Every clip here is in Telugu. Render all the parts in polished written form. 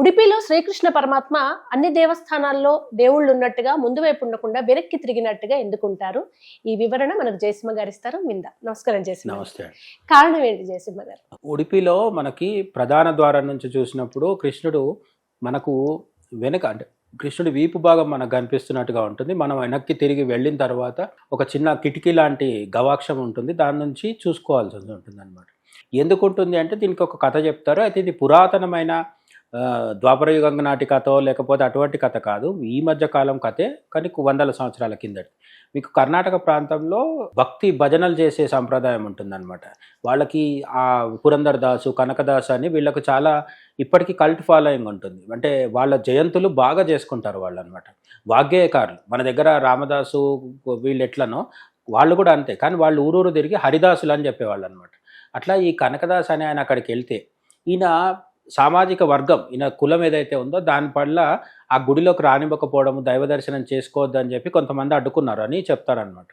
ఉడిపిలో శ్రీకృష్ణ పరమాత్మ అన్ని దేవస్థానాల్లో దేవుళ్ళు ఉన్నట్టుగా ముందు వైపు ఉండకుండా వెనక్కి తిరిగినట్టుగా ఎందుకుంటారు? ఈ వివరణ మనకు జయసింహ గారు ఇస్తారు. విందా. నమస్కారం జయసింహ. నమస్తే. కారణం ఏంటి జయసింహ గారు? ఉడిపిలో మనకి ప్రధాన ద్వారం నుంచి చూసినప్పుడు కృష్ణుడు మనకు వెనక అంటే కృష్ణుడి వీపు భాగం మనకు కనిపిస్తున్నట్టుగా ఉంటుంది. మనం వెనక్కి తిరిగి వెళ్ళిన తర్వాత ఒక చిన్న కిటికీ లాంటి గవాక్షం ఉంటుంది, దాని నుంచి చూసుకోవాల్సి ఉంటుంది అనమాట. ఎందుకు ఉంటుంది అంటే దీనికి ఒక కథ చెప్తారు. అయితే ఇది పురాతనమైన ద్వాపరయుగం నాటి కథో లేకపోతే అటువంటి కథ కాదు, ఈ మధ్య కాలం కథే, కానీ వందల సంవత్సరాల కిందటి. మీకు కర్ణాటక ప్రాంతంలో భక్తి భజనలు చేసే సంప్రదాయం ఉంటుందన్నమాట. వాళ్ళకి ఆ పురందర్ దాసు, కనకదాసు అని వీళ్ళకు చాలా ఇప్పటికీ కల్ట్ ఫాలోయింగ్ ఉంటుంది. అంటే వాళ్ళ జయంతులు బాగా చేసుకుంటారు వాళ్ళు అనమాట. వాగ్గేయకారులు మన దగ్గర రామదాసు వీళ్ళు ఎట్లనో వాళ్ళు కూడా అంతే, కానీ వాళ్ళు ఊరూరు తిరిగి హరిదాసులు అని చెప్పేవాళ్ళు అనమాట. అట్లా ఈ కనకదాస్ అని ఆయన అక్కడికి వెళ్తే ఈయన సామాజిక వర్గం, ఈయన కులం ఏదైతే ఉందో దాని పట్ల ఆ గుడిలోకి రానివ్వకపోవడం, దైవ దర్శనం చేసుకోవద్దు అని చెప్పి కొంతమంది అడ్డుకున్నారు అని చెప్తారనమాట.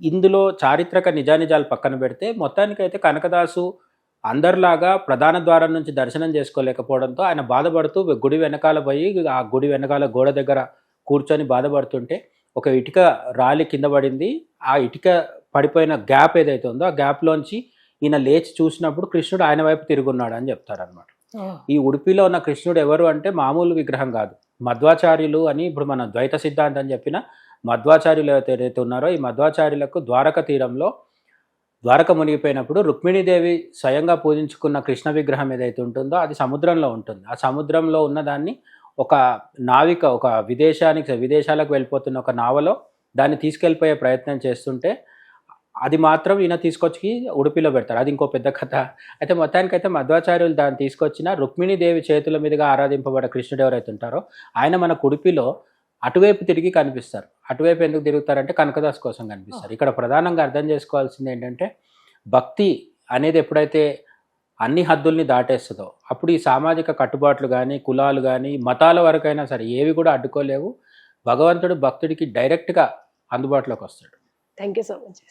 ఇందులో చారిత్రక నిజానిజాలు పక్కన పెడితే మొత్తానికైతే కనకదాసు అందరిలాగా ప్రధాన ద్వారం నుంచి దర్శనం చేసుకోలేకపోవడంతో ఆయన బాధపడుతూ గుడి వెనకాల పోయి ఆ గుడి వెనకాల గోడ దగ్గర కూర్చొని బాధపడుతుంటే ఒక ఇటుక రాలి కింద పడింది. ఆ ఇటుక పడిపోయిన గ్యాప్ ఏదైతే ఉందో ఆ గ్యాప్లోంచి ఈయన లేచి చూసినప్పుడు కృష్ణుడు ఆయన వైపు తిరుగున్నాడు అని చెప్తారనమాట. ఈ ఉడిపిలో ఉన్న కృష్ణుడు ఎవరు అంటే మామూలు విగ్రహం కాదు, మధ్వాచార్యులు అని ఇప్పుడు మన ద్వైత సిద్ధాంతం చెప్పిన మధ్వాచార్యులు ఏదైతే ఉన్నారో ఈ మధ్వాచార్యులకు ద్వారక తీరంలో ద్వారక మునిగిపోయినప్పుడు రుక్మిణీదేవి స్వయంగా పూజించుకున్న కృష్ణ విగ్రహం ఏదైతే ఉంటుందో అది సముద్రంలో ఉంటుంది. ఆ సముద్రంలో ఉన్నదాన్ని ఒక నావిక ఒక విదేశాలకు వెళ్ళిపోతున్న ఒక నావలో దాన్ని తీసుకెళ్ళిపోయే ప్రయత్నం చేస్తుంటే అది మాత్రం ఈయన తీసుకొచ్చి ఉడిపిలో పెడతారు. అది ఇంకో పెద్ద కథ. అయితే మొత్తానికైతే మధ్వాచార్యులు దాన్ని తీసుకొచ్చిన రుక్మిణీదేవి చేతుల మీదుగా ఆరాధింపబడే కృష్ణుడు ఎవరైతే ఉంటారో ఆయన మన ఉడిపిలో అటువైపు తిరిగి కనిపిస్తారు. అటువైపు ఎందుకు తిరుగుతారంటే కనకదాస్ కోసం కనిపిస్తారు. ఇక్కడ ప్రధానంగా అర్థం చేసుకోవాల్సింది ఏంటంటే భక్తి అనేది ఎప్పుడైతే అన్ని హద్దుల్ని దాటేస్తుందో అప్పుడు ఈ సామాజిక కట్టుబాట్లు కానీ కులాలు కానీ మతాల వరకైనా సరే ఏవి కూడా అడ్డుకోలేవు. భగవంతుడు భక్తుడికి డైరెక్ట్గా అందుబాటులోకి వస్తాడు. Thank you so much.